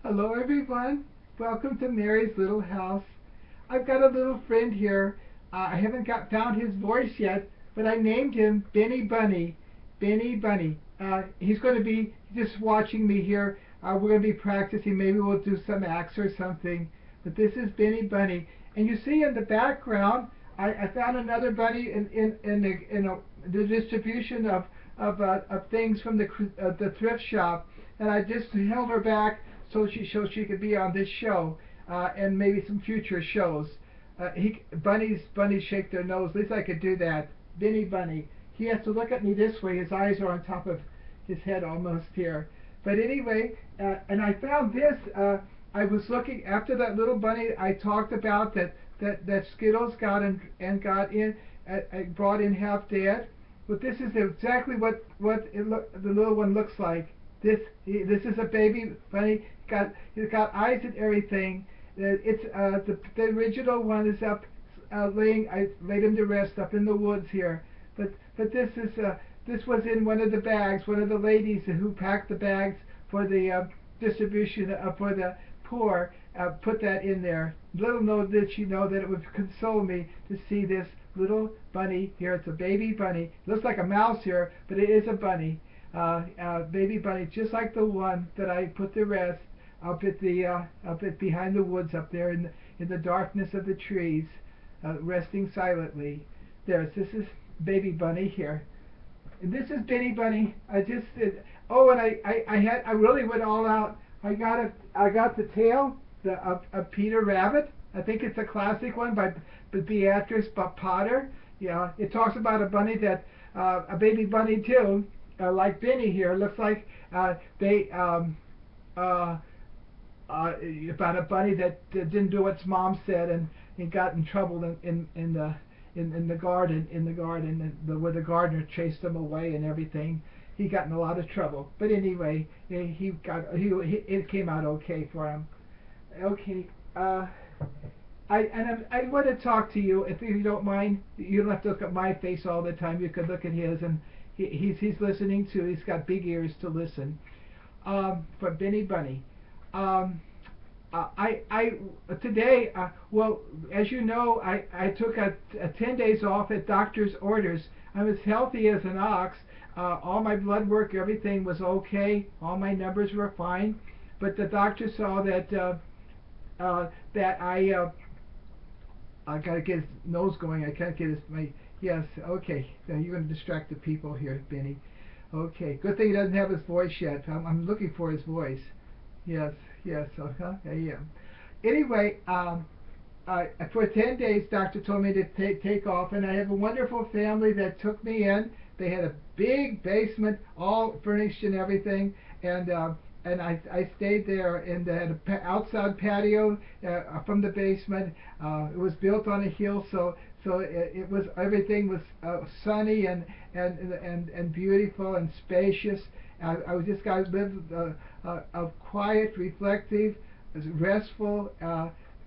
Hello everyone. Welcome to Mary's Little House. I've got a little friend here. I haven't found his voice yet, but I named him Benny Bunny. Benny Bunny. He's going to be just watching me here. We're going to be practicing. Maybe we'll do some acts or something. But this is Benny Bunny. And you see in the background, I found another bunny the distribution of things from the thrift shop, and I just held her back so she could be on this show and maybe some future shows. Bunnies shake their nose. At least I could do that. Benny Bunny. He has to look at me this way. His eyes are on top of his head almost here. But anyway, and I found this. I was looking after that little bunny I talked about that Skittles got and got in, brought in half dead. But this is exactly what the little one looks like. This is a baby bunny. He's got eyes and everything. It's the original one is up laying. I laid him to rest up in the woods here. But this was in one of the bags. One of the ladies who packed the bags for the distribution for the poor put that in there. Little did she know that it would console me to see this little bunny here. It's a baby bunny. It looks like a mouse here, but it is a bunny. Baby bunny, just like the one that I put to rest up at behind the woods up there in the darkness of the trees, resting silently. This is baby bunny here, and this is Benny Bunny. I just did. Oh, and I really went all out. I got the tale of Peter Rabbit. I think it's a classic one by Beatrice Potter. Yeah, it talks about a bunny a baby bunny too. Like Benny here, looks like about a bunny that didn't do what its mom said and got in trouble in the garden where the gardener chased him away and everything. He got in a lot of trouble, but anyway, it came out okay for him. Okay, I want to talk to you if you don't mind. You don't have to look at my face all the time. You could look at his and. He's listening too. He's got big ears to listen. For Benny Bunny. Today, well, as you know, I took a 10 days off at doctor's orders. I'm as healthy as an ox. All my blood work, everything was okay. All my numbers were fine. But the doctor saw that I gotta get his nose going. I can't get my. Yes, okay. Now you're going to distract the people here, Benny. Okay, good thing he doesn't have his voice yet. I'm looking for his voice. Yes, I am. Anyway, for 10 days, doctor told me to take off, and I have a wonderful family that took me in. They had a big basement, all furnished and everything, and I stayed there, and they had an outside patio from the basement. It was built on a hill, so it was everything was sunny and beautiful and spacious. I was just got to live a quiet, reflective, restful,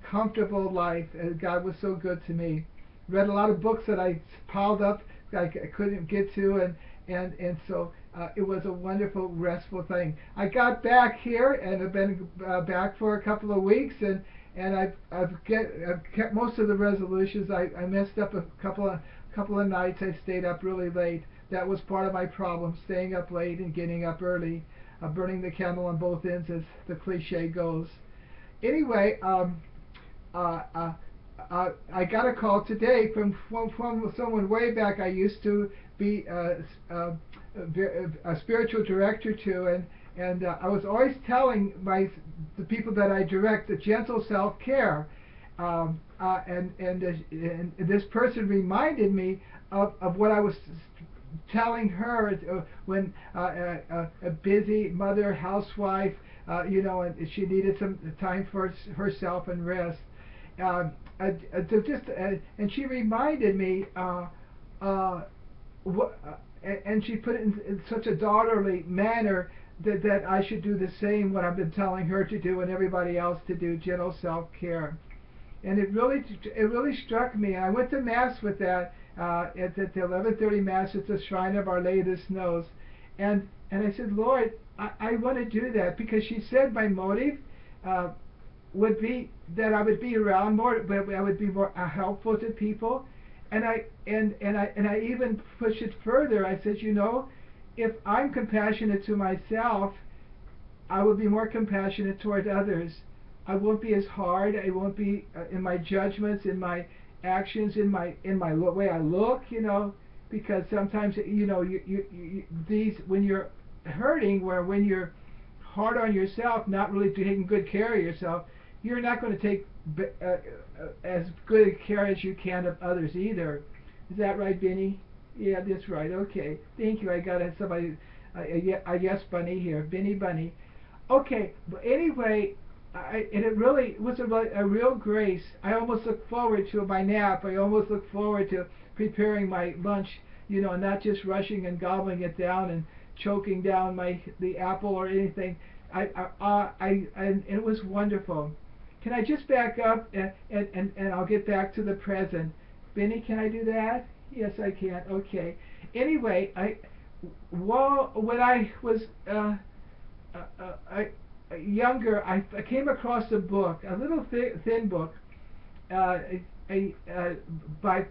comfortable life. God was so good to me. Read a lot of books that I piled up I couldn't get to, and so it was a wonderful, restful thing. I got back here and have been back for a couple of weeks, and I've kept most of the resolutions. I messed up a couple of nights. I stayed up really late. That was part of my problem, staying up late and getting up early, burning the candle on both ends, as the cliche goes. Anyway, I got a call today from someone way back I used to be a spiritual director to, and I was always telling the people that I direct the gentle self-care, and this person reminded me of what I was telling her when a busy mother, housewife, and she needed some time for herself and rest. And she reminded me, and she put it in such a daughterly manner that I should do the same what I've been telling her to do and everybody else to do, gentle self-care. And it really struck me. I went to Mass with that at the 11:30 Mass at the Shrine of Our Lady of the Snows, and I said, Lord, I want to do that, because she said my motive uh, would be that I would be around more, but I would be more helpful to people. And I even push it further. I said, if I'm compassionate to myself, I will be more compassionate toward others. I won't be as hard. I won't be in my judgments, in my actions, in my way I look. Because sometimes these when you're hurting, when you're hard on yourself, not really taking good care of yourself, you're not going to take as good a care as you can of others either. Is that right, Benny? Yeah, that's right. Okay, thank you. I got somebody, a yes bunny here, Benny Bunny. Okay, but anyway, and it really was a real grace. I almost look forward to my nap. I almost look forward to preparing my lunch, not just rushing and gobbling it down and choking down the apple or anything. And it was wonderful. Can I just back up and I'll get back to the present? Benny, can I do that? Yes, I can. Okay. Anyway, when I was younger, I came across a book, a little thin book, by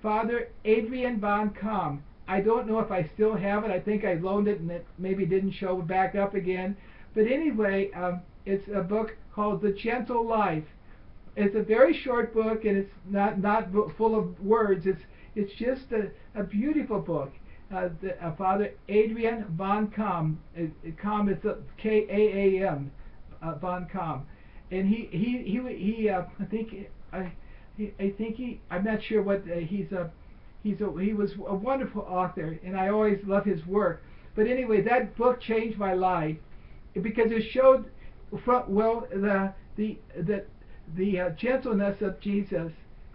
Father Adrian Van Kaam. I don't know if I still have it. I think I loaned it and it maybe didn't show back up again. But anyway, it's a book called The Gentle Life. It's a very short book, and it's not full of words. It's just a beautiful book. Father Adrian Van Kaam. Kaam is Kaam. Van Kaam, and he I think I'm not sure what he was a wonderful author, and I always love his work. But anyway, that book changed my life because it showed the gentleness of Jesus,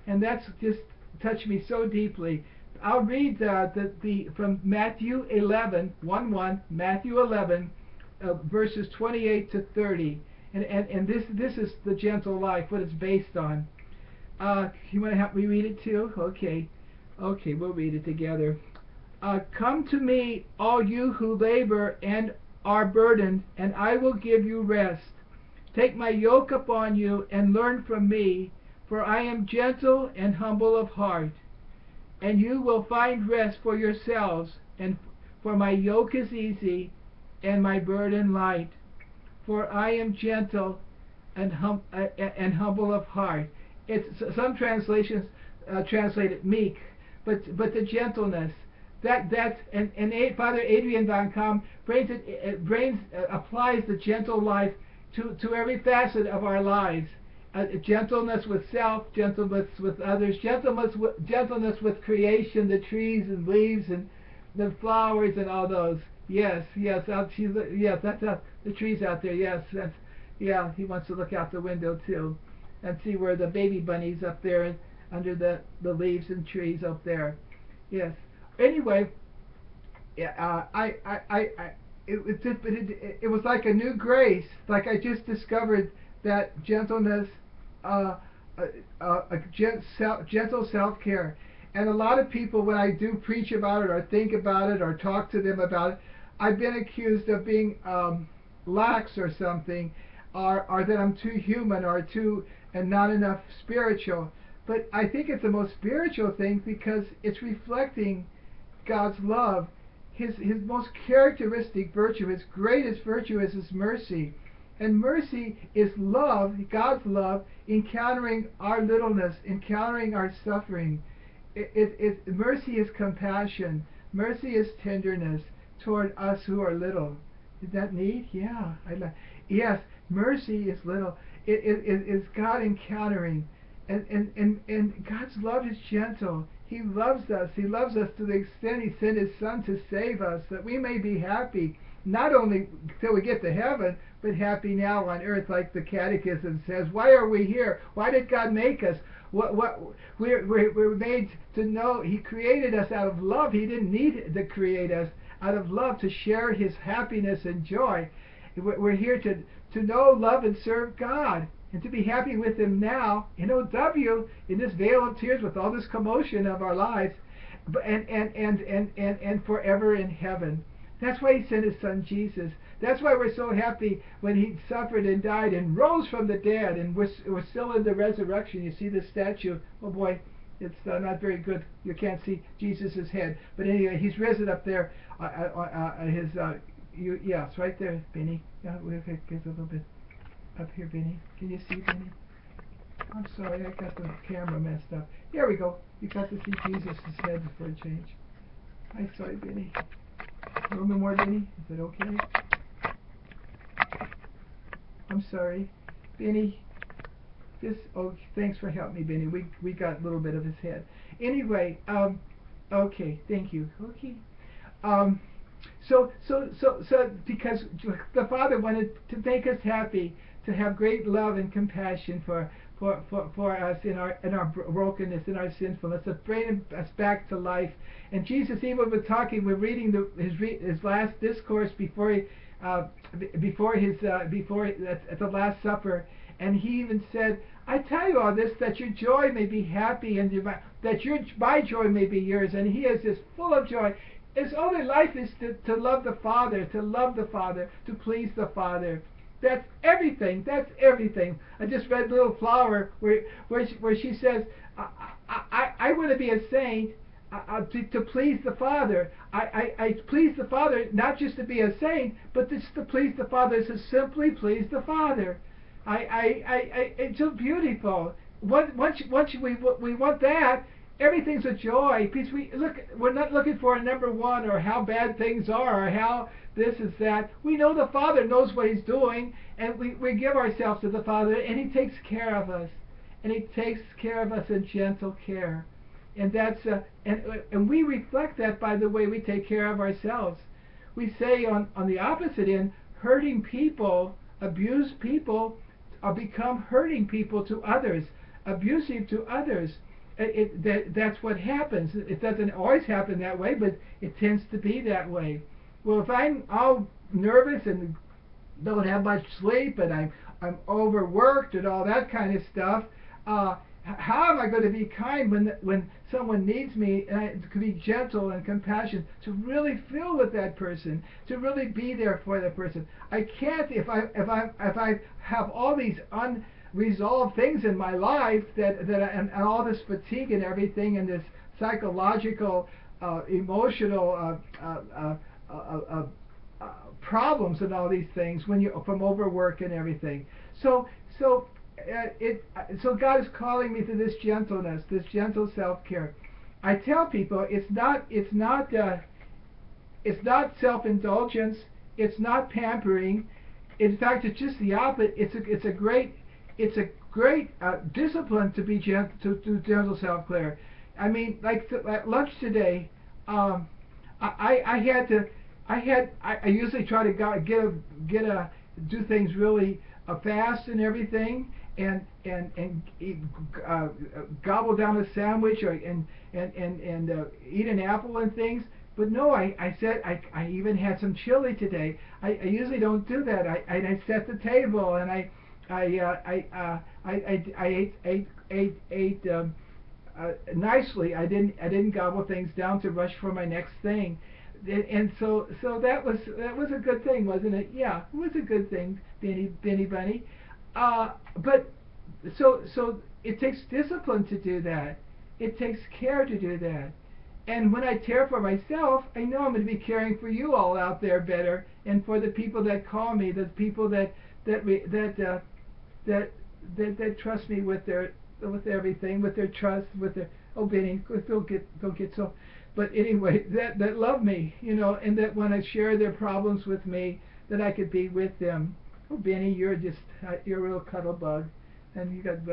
and that's just touched me so deeply. I'll read from Matthew 11:1, Matthew 11, verses 28 to 30, and this is the gentle life, what it's based on. You want to help me read it too? Okay, we'll read it together. Come to me, all you who labor and are burdened, and I will give you rest. Take my yoke upon you and learn from me, for I am gentle and humble of heart, and you will find rest for yourselves, and for my yoke is easy and my burden light. For I am gentle and humble of heart. Some translations translate it meek, but the gentleness and Father Adrian Van Kaam applies the gentle life to every facet of our lives. Gentleness with self, gentleness with others, gentleness with creation, the trees and leaves and the flowers and all those. Yes, that's the trees out there. Yes, he wants to look out the window too, and see where the baby bunnies up there under the leaves and trees up there. Yes. Anyway, it was like a new grace. Like I just discovered that gentleness, gentle self-care. And a lot of people, when I do preach about it or think about it or talk to them about it, I've been accused of being lax or something, or that I'm too human and not enough spiritual. But I think it's the most spiritual thing because it's reflecting God's love. His most characteristic virtue, his greatest virtue is his mercy. And mercy is love, God's love, encountering our littleness, encountering our suffering. Mercy is compassion. Mercy is tenderness toward us who are little. Is that neat? Yeah. Yes, mercy is little. It is God encountering. And God's love is gentle. He loves us. He loves us to the extent He sent His Son to save us, that we may be happy, not only till we get to heaven, but happy now on earth, like the Catechism says. Why are we here? Why did God make us? We're made to know He created us out of love. He didn't need to create us. Out of love, to share His happiness and joy. We're here to know, love, and serve God, and to be happy with Him now, in OW, in this vale of tears, with all this commotion of our lives, and forever in heaven. That's why He sent His Son Jesus, That's why we're so happy when he suffered and died and rose from the dead, and we're still in the resurrection. You see the statue. Oh boy, it's not very good. You can't see Jesus' head, but anyway, he's risen up there. Yeah, it's right there, Benny. Yeah, we'll get a little bit up here, Benny. Can you see, Benny? I'm sorry, I got the camera messed up. Here we go. You got to see Jesus' head for a change. I'm sorry, Benny. A little bit more, Benny. Is it okay? I'm sorry, Benny. Thanks for helping me, Benny. We got a little bit of his head. Anyway, okay, thank you. Okay. So because the Father wanted to make us happy, to have great love and compassion for us in our brokenness, in our sinfulness, to bring us back to life. And Jesus, even we're reading his last discourse before at the Last Supper, and he even said, "I tell you all this that your joy may be happy, and that my joy may be yours." And he is just full of joy. His only life is to love the Father, to please the Father. That's everything. That's everything. I just read Little Flower where she says, I want to be a saint to please the Father. I please the Father not just to be a saint, but just to please the Father, to simply please the Father. It's so beautiful. Once we want that, everything's a joy. Because we're not looking for a number one or how bad things are or how this is that. We know the Father knows what He's doing, and we give ourselves to the Father, and He takes care of us, and He takes care of us in gentle care, and that's and we reflect that by the way we take care of ourselves. We say on the opposite end, hurting people, abused people, become hurting people to others, abusive to others. That's what happens. It doesn't always happen that way, but it tends to be that way. Well, if I'm all nervous and don't have much sleep and I'm overworked and all that kind of stuff, how am I going to be kind when someone needs me, and to be gentle and compassionate, to really feel with that person, to really be there for that person? I can't if I have all these unresolved things in my life and all this fatigue and everything, and this psychological, emotional problems and all these things from overwork and everything. So God is calling me to this gentleness, this gentle self-care. I tell people it's not self-indulgence. It's not pampering. In fact, it's just the opposite. It's a great discipline to be gentle, to do gentle self-care. I mean, like at lunch today, I usually try to do things really fast and everything, and gobble down a sandwich and eat an apple and things. But no, I said I even had some chili today. I usually don't do that. I set the table and I ate nicely. I didn't gobble things down to rush for my next thing. And so that was a good thing, wasn't it? Yeah, it was a good thing, Benny Bunny. But so it takes discipline to do that. It takes care to do that. And when I care for myself, I know I'm going to be caring for you all out there better, and for the people that call me, the people that trust me with everything, with their trust, with their Benny, don't get so. But anyway, that love me, and that when I share their problems with me, that I could be with them. Oh, Benny, you're a real cuddle bug, and you got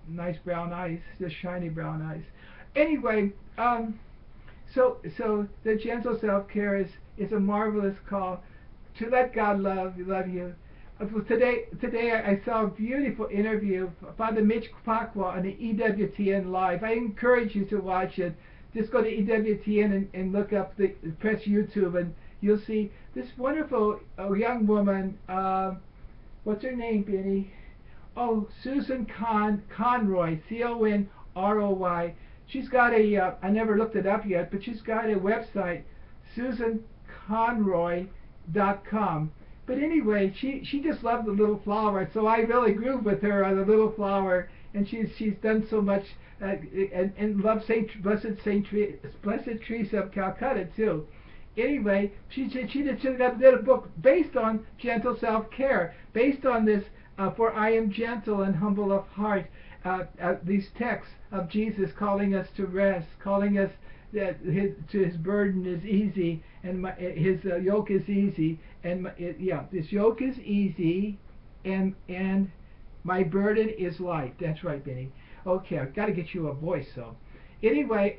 nice brown eyes, just shiny brown eyes. Anyway, so the gentle self-care is a marvelous call to let God love you. Today I saw a beautiful interview, Father Mitch Pacwa on the EWTN Live. I encourage you to watch it. Just go to EWTN and look up press YouTube, and you'll see this wonderful young woman. What's her name, Benny? Oh, Susan Conroy, Conroy. She's got I never looked it up yet, but she's got a website, SusanConroy.com. But anyway, she just loved the little flower, so I really grew with her on the little flower, and she's done so much, and loves Blessed Teresa of Calcutta too. Anyway, she did a book based on gentle self-care, based on this. For I am gentle and humble of heart. These texts of Jesus calling us to rest, calling us that his burden is easy, and his yoke is easy, and this yoke is easy, and my burden is light. That's right, Benny. Okay, I've got to get you a voice. So anyway,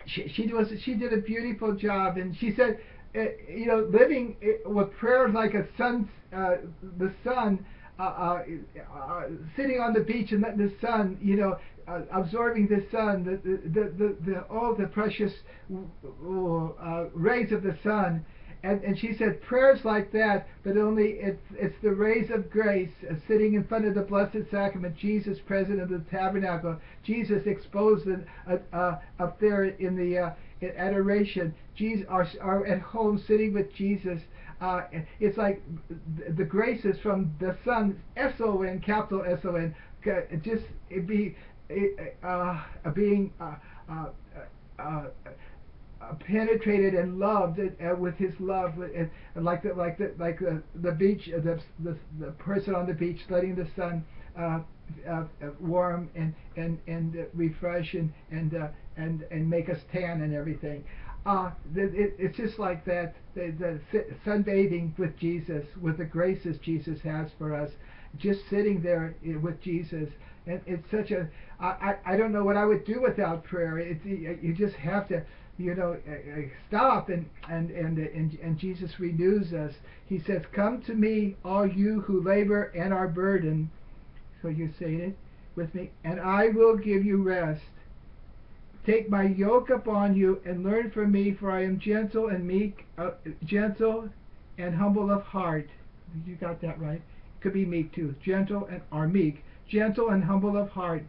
she did a beautiful job, and she said, living with prayer like a sun, the sun, sitting on the beach and letting the sun, absorbing the sun, all the precious rays of the sun. And she said prayers like that, but only it's the rays of grace sitting in front of the Blessed Sacrament, Jesus present in the tabernacle, Jesus exposed up there in the in adoration, Jesus are at home sitting with Jesus. It's like the graces from the sun, S-O-N, capital S-O-N, just being penetrated and loved with his love, and like the beach, the person on the beach letting the sun warm and refresh and make us tan and everything. It's just like that, the sunbathing with Jesus, with the graces Jesus has for us, just sitting there with Jesus. And it's such a, I don't know what I would do without prayer. You just have to, stop, and Jesus renews us. He says, "Come to me, all you who labor and are burdened." So you say it with me, "And I will give you rest. Take my yoke upon you and learn from me, for I am gentle and meek, gentle and humble of heart." You got that right. Could be meek too. Gentle or meek, gentle and humble of heart,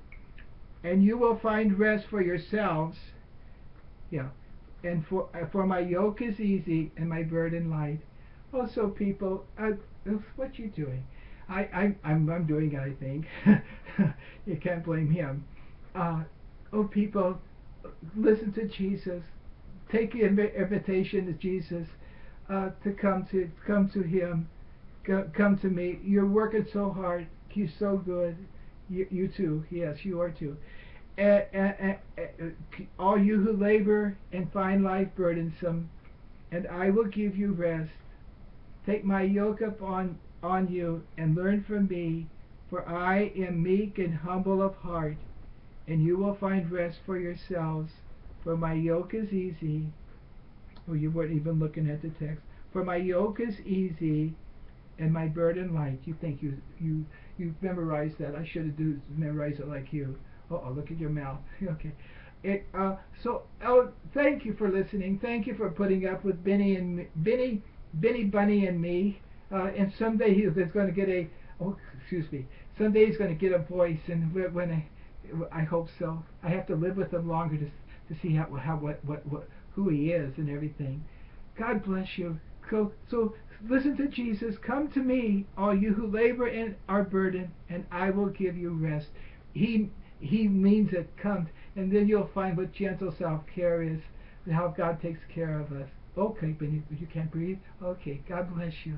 and you will find rest for yourselves. Yeah. And for my yoke is easy and my burden light. Also, people, what you doing? I'm doing it, I think. You can't blame him. People, listen to Jesus. Take the invitation to Jesus to come to him. Come to me. You're working so hard. He's so good. You too. Yes, you are too. All you who labor and find life burdensome, and I will give you rest. Take my yoke upon you and learn from me, for I am meek and humble of heart, and you will find rest for yourselves. For my yoke is easy. Oh, you weren't even looking at the text. For my yoke is easy and my burden light. You think you've memorized that. I should have memorized it like you. Oh, look at your mouth. Okay. Thank you for listening. Thank you for putting up with Benny Bunny and me. And someday he's going to get someday he's going to get a voice, and I hope so. I have to live with him longer to see who he is and everything. God bless you. So listen to Jesus. Come to me, all you who labor and are burdened, and I will give you rest. He means it. Come, and then you'll find what gentle self-care is, and how God takes care of us. Okay, Benny, you can't breathe? Okay, God bless you.